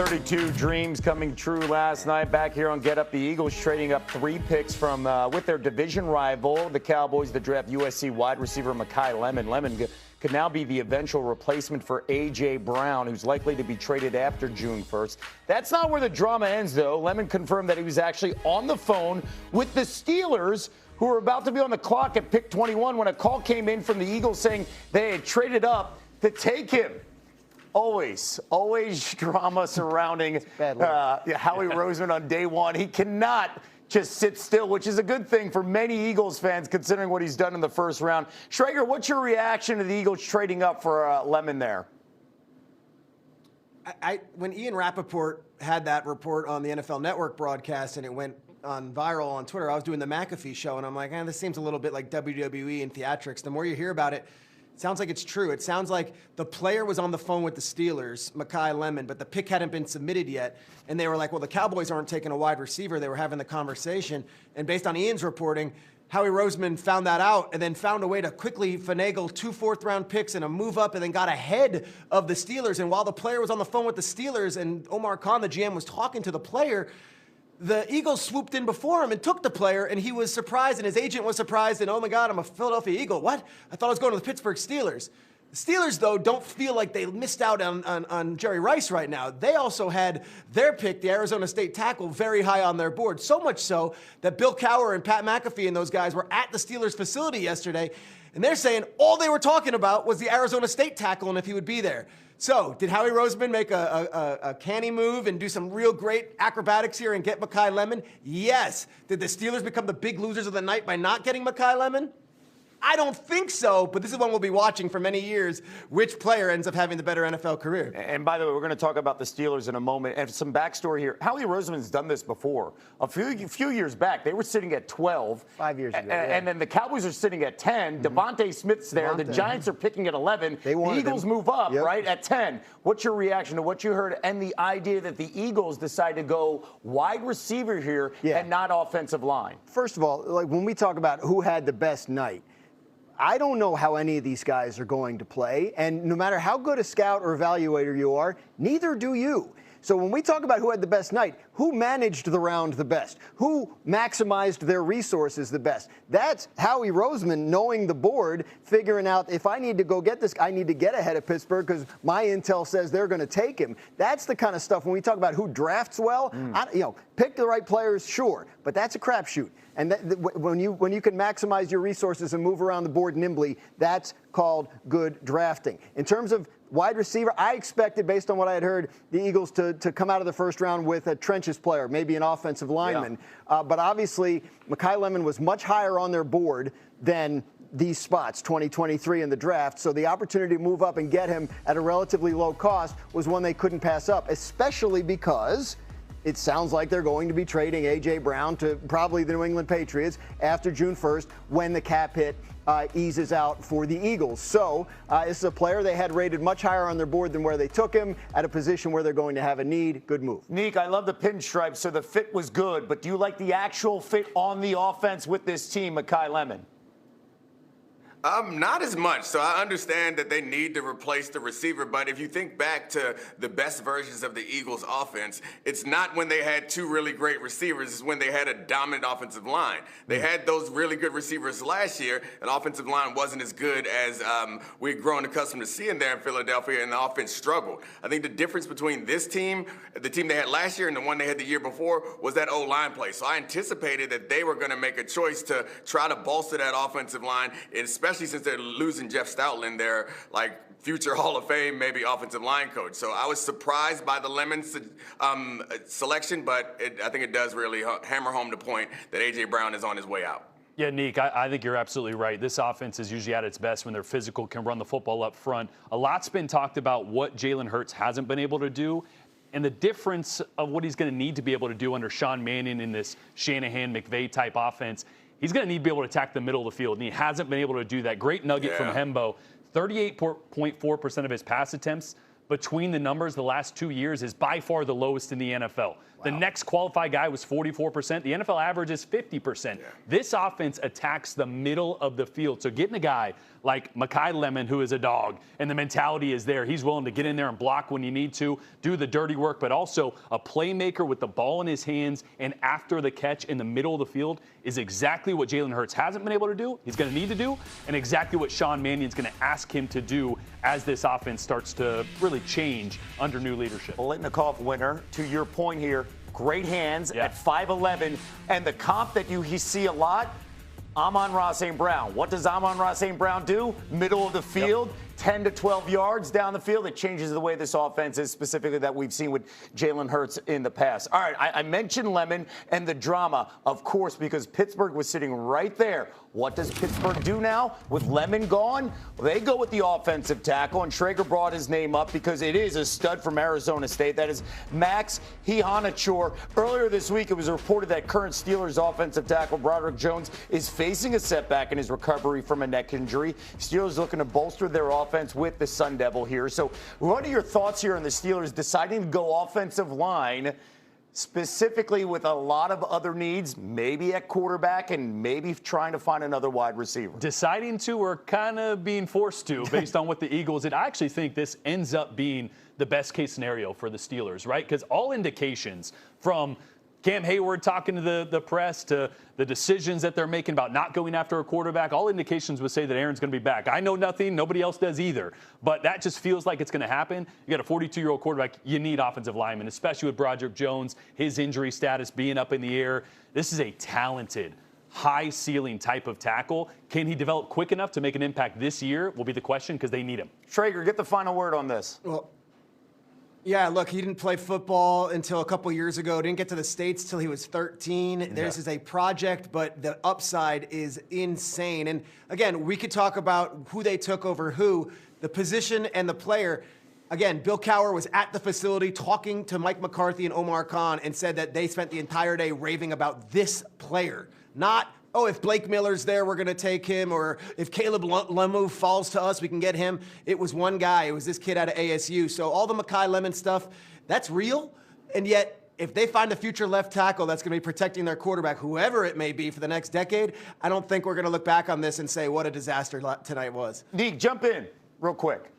32 dreams coming true last night. Back here on Get Up, the Eagles trading up 3 picks from with their division rival, the Cowboys, to draft USC wide receiver Makai Lemon. Lemon could now be the eventual replacement for A.J. Brown, who's likely to be traded after June 1st. That's not where the drama ends, though. Lemon confirmed that he was actually on the phone with the Steelers, who were about to be on the clock at pick 21 when a call came in from the Eagles saying they had traded up to take him. Always drama surrounding Howie Roseman on day one. He cannot just sit still, which is a good thing for many Eagles fans considering what he's done in the first round. Schrager, what's your reaction to the Eagles trading up for Lemon there? When Ian Rappaport had that report on the NFL Network broadcast and it went on viral on Twitter, I was doing the McAfee show, and I'm like, this seems a little bit like WWE and theatrics. The more you hear about it, it sounds like it's true. It sounds like the player was on the phone with the Steelers, Makai Lemon, but the pick hadn't been submitted yet. And they were like, well, the Cowboys aren't taking a wide receiver. They were having the conversation. And based on Ian's reporting, Howie Roseman found that out and then found a way to quickly finagle 2 fourth-round picks and a move up and then got ahead of the Steelers. And while the player was on the phone with the Steelers and Omar Khan, the GM, was talking to the player, the Eagles swooped in before him and took the player, and he was surprised, and his agent was surprised, and oh my God, I'm a Philadelphia Eagle. What? I thought I was going to the Pittsburgh Steelers. The Steelers, though, don't feel like they missed out on Jerry Rice right now. They also had their pick, the Arizona State tackle, very high on their board. So much so that Bill Cowher and Pat McAfee and those guys were at the Steelers facility yesterday, and they're saying all they were talking about was the Arizona State tackle and if he would be there. So, did Howie Roseman make a canny move and do some real great acrobatics here and get Makai Lemon? Yes. Did the Steelers become the big losers of the night by not getting Makai Lemon? I don't think so, but this is one we'll be watching for many years, which player ends up having the better NFL career. And by the way, we're going to talk about the Steelers in a moment. And some backstory here. Howie Roseman's done this before. A few years back, they were sitting at 12. 5 years ago. And then the Cowboys are sitting at 10. Devontae Smith's there. The Giants are picking at 11. The Eagles move up, right, at 10. What's your reaction to what you heard and the idea that the Eagles decide to go wide receiver here and not offensive line? First of all, like when we talk about who had the best night, I don't know how any of these guys are going to play, and no matter how good a scout or evaluator you are, neither do you. So when we talk about who had the best night, who managed the round the best? Who maximized their resources the best? That's Howie Roseman knowing the board, figuring out if I need to go get this, I need to get ahead of Pittsburgh because my intel says they're going to take him. That's the kind of stuff when we talk about who drafts well. Pick the right players, sure, but that's a crapshoot. And when you can maximize your resources and move around the board nimbly, that's called good drafting. In terms of wide receiver, I expected, based on what I had heard, the Eagles to come out of the first round with a trenches player, maybe an offensive lineman. But obviously, Makai Lemon was much higher on their board than these spots, 2023 in the draft. So the opportunity to move up and get him at a relatively low cost was one they couldn't pass up, especially because it sounds like they're going to be trading A.J. Brown to probably the New England Patriots after June 1st when the cap hit eases out for the Eagles. So this is a player they had rated much higher on their board than where they took him at a position where they're going to have a need. Good move. Neek, I love the pinstripe, so the fit was good, but do you like the actual fit on the offense with this team, Makai Lemon? Not as much. So I understand that they need to replace the receiver, but if you think back to the best versions of the Eagles offense, it's not when they had 2 really great receivers, it's when they had a dominant offensive line. They had those really good receivers last year, and offensive line wasn't as good as we'd grown accustomed to seeing there in Philadelphia, and the offense struggled. I think the difference between this team, the team they had last year, and the one they had the year before was that O-line play. So I anticipated that they were going to make a choice to try to bolster that offensive line, especially since they're losing Jeff Stoutland, their future Hall of Fame, maybe offensive line coach. So I was surprised by the Lemon selection, but I think it does really hammer home the point that A.J. Brown is on his way out. Yeah, Neek, I think you're absolutely right. This offense is usually at its best when they're physical, can run the football up front. A lot's been talked about what Jalen Hurts hasn't been able to do, and the difference of what he's going to need to be able to do under Sean Mannion in this Shanahan-McVay type offense. He's going to need to be able to attack the middle of the field, and he hasn't been able to do that. Great nugget from Hembo. 38.4% of his pass attempts between the numbers the last 2 years is by far the lowest in the NFL. Wow. The next qualified guy was 44%. The NFL average is 50%. Yeah. This offense attacks the middle of the field. So getting a guy like Makai Lemon, who is a dog, and the mentality is there. He's willing to get in there and block when you need to, do the dirty work, but also a playmaker with the ball in his hands and after the catch in the middle of the field is exactly what Jalen Hurts hasn't been able to do, he's going to need to do, and exactly what Sean Mannion's going to ask him to do as this offense starts to really change under new leadership. Litnikoff winner, to your point here, great hands Yeah. at 5'11", and the comp that you see a lot, Amon-Ra St. Brown. What does Amon-Ra St. Brown do? Middle of the field, 10 to 12 yards down the field. It changes the way this offense is, specifically that we've seen with Jalen Hurts in the past. All right, I mentioned Lemon and the drama, of course, because Pittsburgh was sitting right there. What does Pittsburgh do now with Lemon gone? Well, they go with the offensive tackle, and Schrager brought his name up because it is a stud from Arizona State. That is Max Hihanachor. Earlier this week, it was reported that current Steelers offensive tackle Broderick Jones is facing a setback in his recovery from a neck injury. Steelers looking to bolster their offense with the Sun Devil here. So what are your thoughts here on the Steelers deciding to go offensive line, specifically with a lot of other needs, maybe at quarterback and maybe trying to find another wide receiver? Deciding to or kind of being forced to based on what the Eagles did. I actually think this ends up being the best case scenario for the Steelers, right? Because all indications from Cam Hayward talking to the press to the decisions that they're making about not going after a quarterback, all indications would say that Aaron's going to be back. I know nothing. Nobody else does either. But that just feels like it's going to happen. You got a 42-year-old quarterback. You need offensive linemen, especially with Broderick Jones, his injury status being up in the air. This is a talented, high-ceiling type of tackle. Can he develop quick enough to make an impact this year will be the question because they need him. Schrager, get the final word on this. Well, yeah, look, he didn't play football until a couple years ago. Didn't get to the States till he was 13. This is a project, but the upside is insane. And again, we could talk about who they took over who, the position and the player. Again, Bill Cowher was at the facility talking to Mike McCarthy and Omar Khan and said that they spent the entire day raving about this player, not, oh, if Blake Miller's there, we're going to take him, or if Caleb Lemu falls to us, we can get him. It was one guy. It was this kid out of ASU. So all the Makai Lemon stuff, that's real. And yet, if they find a future left tackle that's going to be protecting their quarterback, whoever it may be, for the next decade, I don't think we're going to look back on this and say what a disaster tonight was. Deke, jump in real quick.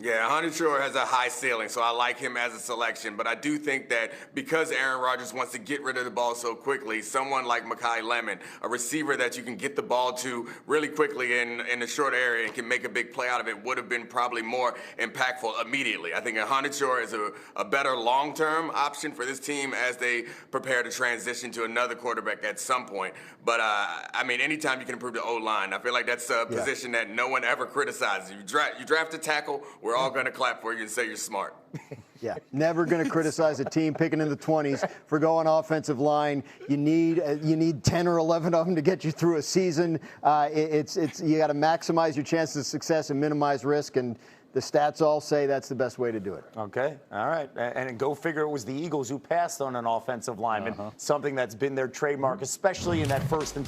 Yeah, Hihanachor has a high ceiling, so I like him as a selection. But I do think that because Aaron Rodgers wants to get rid of the ball so quickly, someone like Makai Lemon, a receiver that you can get the ball to really quickly in a short area and can make a big play out of it, would have been probably more impactful immediately. I think Hihanachor is a better long-term option for this team as they prepare to transition to another quarterback at some point. But, I mean, anytime you can improve the O-line, I feel like that's a position that no one ever criticizes. You draft a tackle, we're all going to clap for you and say you're smart. Yeah, never going to criticize a team picking in the 20s for going offensive line. You need 10 or 11 of them to get you through a season. You got to maximize your chances of success and minimize risk, and the stats all say that's the best way to do it. Okay, all right. And go figure it was the Eagles who passed on an offensive lineman, something that's been their trademark, especially in that first and second.